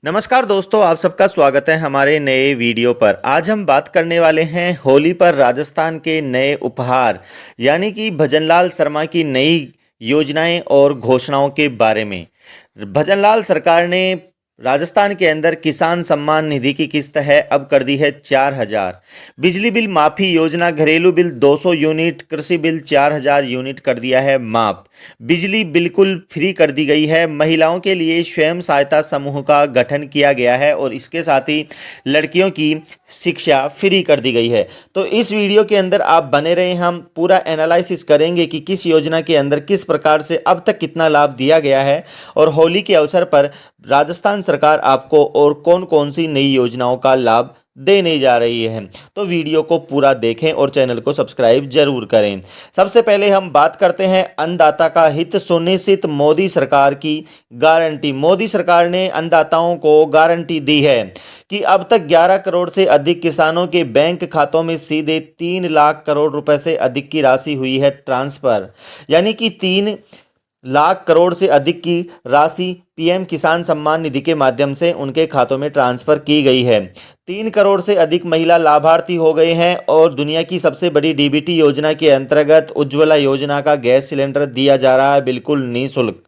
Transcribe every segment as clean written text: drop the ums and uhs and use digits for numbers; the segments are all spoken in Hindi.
नमस्कार दोस्तों, आप सबका स्वागत है हमारे नए वीडियो पर। आज हम बात करने वाले हैं होली पर राजस्थान के नए उपहार यानी कि भजनलाल शर्मा की नई योजनाएं और घोषणाओं के बारे में। भजनलाल सरकार ने राजस्थान के अंदर किसान सम्मान निधि की किस्त है अब कर दी है 4,000। बिजली बिल माफी योजना, घरेलू बिल 200 यूनिट, कृषि बिल 4,000 यूनिट कर दिया है माफ। बिजली बिल्कुल फ्री कर दी गई है। महिलाओं के लिए स्वयं सहायता समूह का गठन किया गया है और इसके साथ ही लड़कियों की शिक्षा फ्री कर दी गई है। तो इस वीडियो के अंदर आप बने रहें, हम पूरा एनालिसिस करेंगे कि किस योजना के अंदर किस प्रकार से अब तक कितना लाभ दिया गया है और होली के अवसर पर राजस्थान सरकार आपको और कौन कौन सी नई योजनाओं का लाभ देने जा रही है। तो वीडियो को पूरा देखें और चैनल को सब्सक्राइब जरूर करें। सबसे पहले हम बात करते हैं अन्नदाता का हित सुनिश्चित, मोदी सरकार की गारंटी। मोदी सरकार ने अन्नदाताओं को गारंटी दी है कि अब तक 11 करोड़ से अधिक किसानों के बैंक खातों में सीधे 3 लाख करोड़ रुपए से अधिक की राशि हुई है ट्रांसफर। यानी कि 3 लाख करोड़ से अधिक की राशि पीएम किसान सम्मान निधि के माध्यम से उनके खातों में ट्रांसफर की गई है। 3 करोड़ से अधिक महिला लाभार्थी हो गए हैं और दुनिया की सबसे बड़ी डीबीटी योजना के अंतर्गत उज्ज्वला योजना का गैस सिलेंडर दिया जा रहा है बिल्कुल निःशुल्क।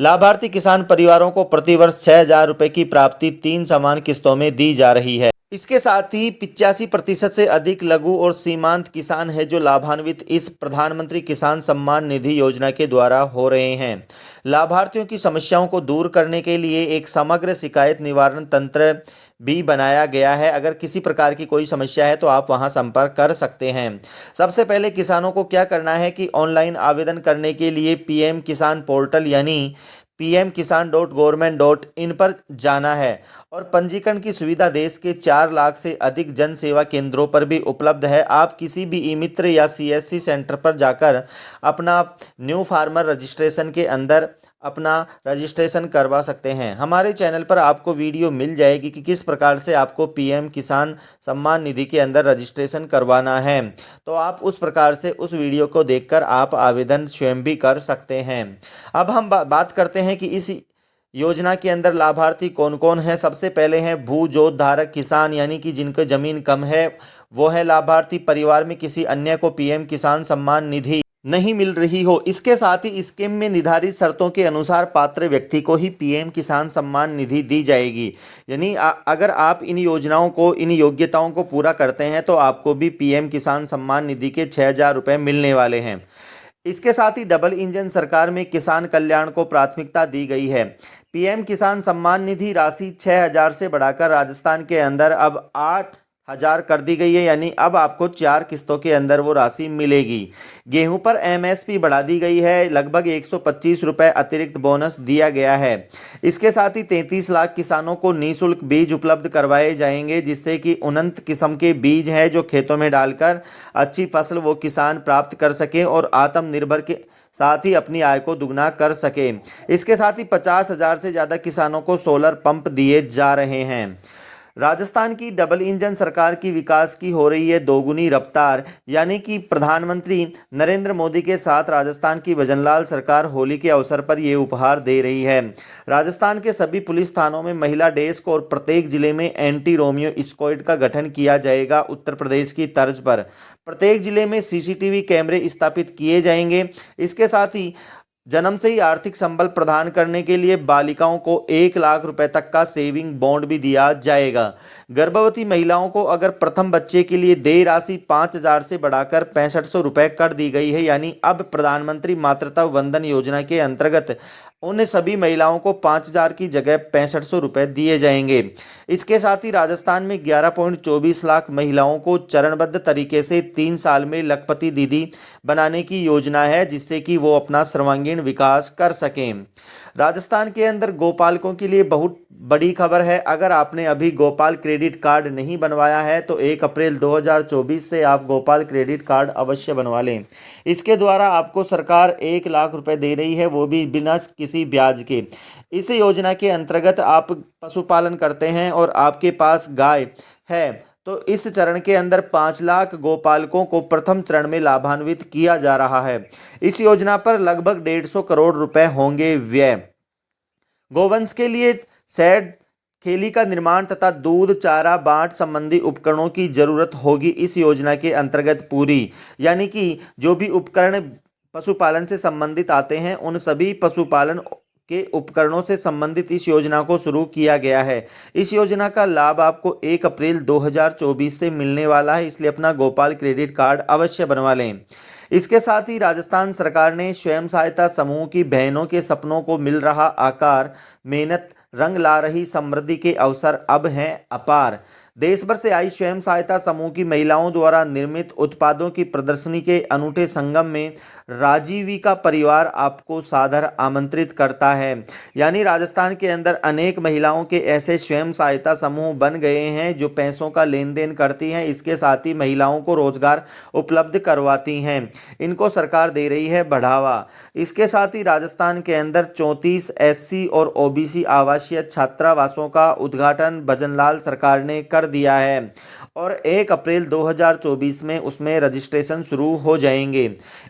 लाभार्थी किसान परिवारों को प्रतिवर्ष 6,000 रुपए की प्राप्ति 3 समान किस्तों में दी जा रही है। इसके साथ ही 85% से अधिक लघु और सीमांत किसान हैं जो लाभान्वित इस प्रधानमंत्री किसान सम्मान निधि योजना के द्वारा हो रहे हैं। लाभार्थियों की समस्याओं को दूर करने के लिए एक समग्र शिकायत निवारण तंत्र भी बनाया गया है। अगर किसी प्रकार की कोई समस्या है तो आप वहां संपर्क कर सकते हैं। सबसे पहले किसानों को क्या करना है कि ऑनलाइन आवेदन करने के लिए पीएम किसान पोर्टल यानी pmkisan.government.in पर जाना है और पंजीकरण की सुविधा देश के 4 लाख से अधिक जन सेवा केंद्रों पर भी उपलब्ध है। आप किसी भी ई मित्र या सीएससी सेंटर पर जाकर अपना न्यू फार्मर रजिस्ट्रेशन के अंदर अपना रजिस्ट्रेशन करवा सकते हैं। हमारे चैनल पर आपको वीडियो मिल जाएगी कि किस प्रकार से आपको पीएम किसान सम्मान निधि के अंदर रजिस्ट्रेशन करवाना है। तो आप उस प्रकार से उस वीडियो को देखकर आप आवेदन स्वयं भी कर सकते हैं। अब हम बात करते हैं कि इस योजना के अंदर लाभार्थी कौन कौन है। सबसे पहले हैं भू जोत धारक किसान, यानी कि जिनकी जमीन कम है वो है लाभार्थी। परिवार में किसी अन्य को पीएम किसान सम्मान निधि नहीं मिल रही हो। इसके साथ ही स्कीम में निर्धारित शर्तों के अनुसार पात्र व्यक्ति को ही पीएम किसान सम्मान निधि दी जाएगी। यानी अगर आप इन योजनाओं को, इन योग्यताओं को पूरा करते हैं तो आपको भी पीएम किसान सम्मान निधि के 6,000 रुपये मिलने वाले हैं। इसके साथ ही डबल इंजन सरकार में किसान कल्याण को प्राथमिकता दी गई है। पीएम किसान सम्मान निधि राशि 6,000 से बढ़ाकर राजस्थान के अंदर अब 8,000 कर दी गई है। यानी अब आपको 4 किस्तों के अंदर वो राशि मिलेगी। गेहूं पर एमएसपी बढ़ा दी गई है, लगभग 125 रुपये अतिरिक्त बोनस दिया गया है। इसके साथ ही 33 लाख किसानों को निःशुल्क बीज उपलब्ध करवाए जाएंगे, जिससे कि उन्नत किस्म के बीज हैं जो खेतों में डालकर अच्छी फसल वो किसान प्राप्त कर सके और आत्मनिर्भर के साथ ही अपनी आय को दुगना कर सके। इसके साथ ही 50,000 से ज़्यादा किसानों को सोलर पंप दिए जा रहे हैं। राजस्थान की डबल इंजन सरकार की विकास की हो रही है दोगुनी रफ्तार। यानी कि प्रधानमंत्री नरेंद्र मोदी के साथ राजस्थान की भजनलाल सरकार होली के अवसर पर ये उपहार दे रही है। राजस्थान के सभी पुलिस थानों में महिला डेस्क और प्रत्येक जिले में एंटी रोमियो स्क्वाड का गठन किया जाएगा उत्तर प्रदेश की तर्ज पर। प्रत्येक जिले में सीसीटीवी कैमरे स्थापित किए जाएंगे। इसके साथ ही जन्म से ही आर्थिक संबल प्रदान करने के लिए बालिकाओं को 1 लाख रुपए तक का सेविंग बॉन्ड भी दिया जाएगा। गर्भवती महिलाओं को अगर प्रथम बच्चे के लिए देय राशि 5,000 से बढ़ाकर 6500 रुपये कर दी गई है। यानी अब प्रधानमंत्री मातृत्व वंदन योजना के अंतर्गत उन सभी महिलाओं को 5,000 की जगह 6500 रुपये दिए जाएंगे। इसके साथ ही राजस्थान में 11.24 लाख महिलाओं को चरणबद्ध तरीके से 3 साल में लखपति दीदी बनाने की योजना है, जिससे कि वो अपना सर्वांगीण विकास कर सकें। राजस्थान के अंदर गोपालकों के लिए बहुत बड़ी खबर है। अगर आपने अभी गोपाल क्रेडिट कार्ड नहीं बनवाया है तो 1 अप्रैल 2024 से आप गोपाल क्रेडिट कार्ड अवश्य बनवा लें। इसके द्वारा आपको सरकार 1 लाख रुपए दे रही है, वो भी बिना किसी ब्याज के। इस योजना के अंतर्गत आप पशुपालन करते हैं और आपके पास गाय है तो इस चरण के अंदर 5 लाख गोपालकों को प्रथम चरण में लाभान्वित किया जा रहा है। इस योजना पर लगभग 150 करोड़ रुपए होंगे व्यय। गोवंश के लिए शेड खेली का निर्माण तथा दूध चारा बांट संबंधी उपकरणों की जरूरत होगी इस योजना के अंतर्गत पूरी। यानी कि जो भी उपकरण पशुपालन से संबंधित आते हैं उन सभी पशुपालन के उपकरणों से संबंधित इस योजना को शुरू किया गया है। इस योजना का लाभ आपको 1 अप्रैल 2024 से मिलने वाला है, इसलिए अपना गोपाल क्रेडिट कार्ड अवश्य बनवा लें। इसके साथ ही राजस्थान सरकार ने स्वयं सहायता समूह की बहनों के सपनों को मिल रहा आकार, मेहनत रंग ला रही समृद्धि के अवसर अब हैं अपार। देश भर से आई स्वयं सहायता समूह की महिलाओं द्वारा निर्मित उत्पादों की प्रदर्शनी के अनूठे संगम में राजीविका परिवार आपको सादर आमंत्रित करता है। यानी राजस्थान के अंदर अनेक महिलाओं के ऐसे स्वयं सहायता समूह बन गए हैं जो पैसों का लेन देन करती हैं, इसके साथ ही महिलाओं को रोजगार उपलब्ध करवाती हैं। इनको सरकार दे रही है बढ़ावा। इसके साथ ही राजस्थान के अंदर 34 एससी और ओबीसी आवासीय छात्रावासों का उद्घाटन भजनलाल सरकार ने कर दिया है और 1 अप्रैल 2024 में उसमें रजिस्ट्रेशन शुरू हो जाएंगे।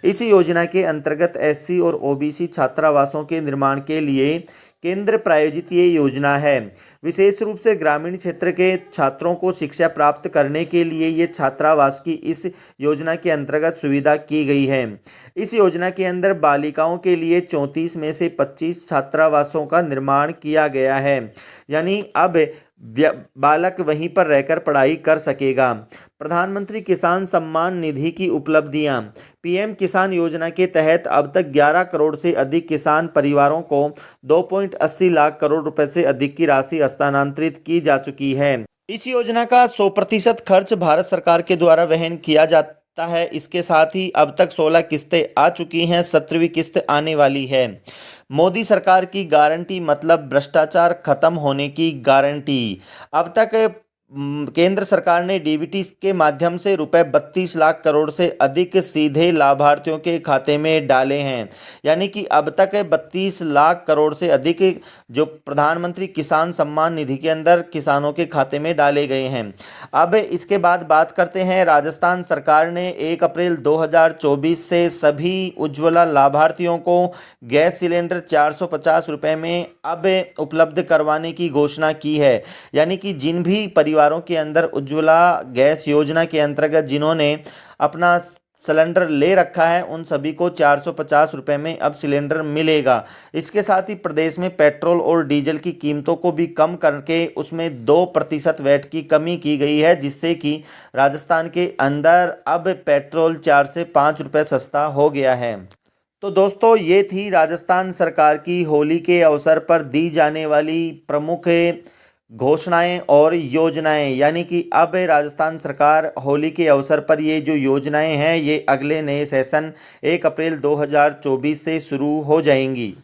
इस योजना के अंतर्गत एससी और ओबीसी छात्रावासों के निर्माण के लिए केंद्र प्रायोजित ये योजना है। विशेष रूप से ग्रामीण क्षेत्र के छात्रों को शिक्षा प्राप्त करने के लिए ये छात्रावास की इस योजना के अंतर्गत सुविधा की गई है। इस योजना के अंदर बालिकाओं के लिए 34 में से 25 छात्रावासों का निर्माण किया गया है। यानी अब बालक वहीं पर रहकर पढ़ाई कर सकेगा। प्रधानमंत्री किसान सम्मान निधि की उपलब्धियां। पीएम किसान योजना के तहत अब तक 11 करोड़ से अधिक किसान परिवारों को 2.80 लाख करोड़ रुपए से अधिक की राशि हस्तांतरित की जा चुकी है। इस योजना का 100% खर्च भारत सरकार के द्वारा वहन किया जाता है। इसके साथ ही अब तक 16 किस्तें आ चुकी हैं, 17वीं किस्त आने वाली है। मोदी सरकार की गारंटी मतलब भ्रष्टाचार खत्म होने की गारंटी। अब तक केंद्र सरकार ने डीबीटी के माध्यम से रुपए 32 लाख करोड़ से अधिक सीधे लाभार्थियों के खाते में डाले हैं। यानी कि अब तक 32 लाख करोड़ से अधिक जो प्रधानमंत्री किसान सम्मान निधि के अंदर किसानों के खाते में डाले गए हैं। अब इसके बाद बात करते हैं, राजस्थान सरकार ने 1 अप्रैल 2024 से सभी उज्ज्वला लाभार्थियों को गैस सिलेंडर 450 रुपये में अब उपलब्ध करवाने की घोषणा की है। यानी कि जिन भी परिवारों के अंदर उज्ज्वला गैस योजना के अंतर्गत जिन्होंने अपना सिलेंडर ले रखा है उन सभी को 450 रुपये में अब सिलेंडर मिलेगा। इसके साथ ही प्रदेश में पेट्रोल और डीजल की कीमतों को भी कम करके उसमें 2% वैट की कमी की गई है, जिससे कि राजस्थान के अंदर अब पेट्रोल 4 से 5 रुपये सस्ता हो गया है। तो दोस्तों, ये थी राजस्थान सरकार की होली के अवसर पर दी जाने वाली प्रमुख घोषणाएं और योजनाएं। यानी कि अब राजस्थान सरकार होली के अवसर पर ये जो योजनाएं हैं ये अगले नए सेशन 1 अप्रैल 2024 से शुरू हो जाएंगी।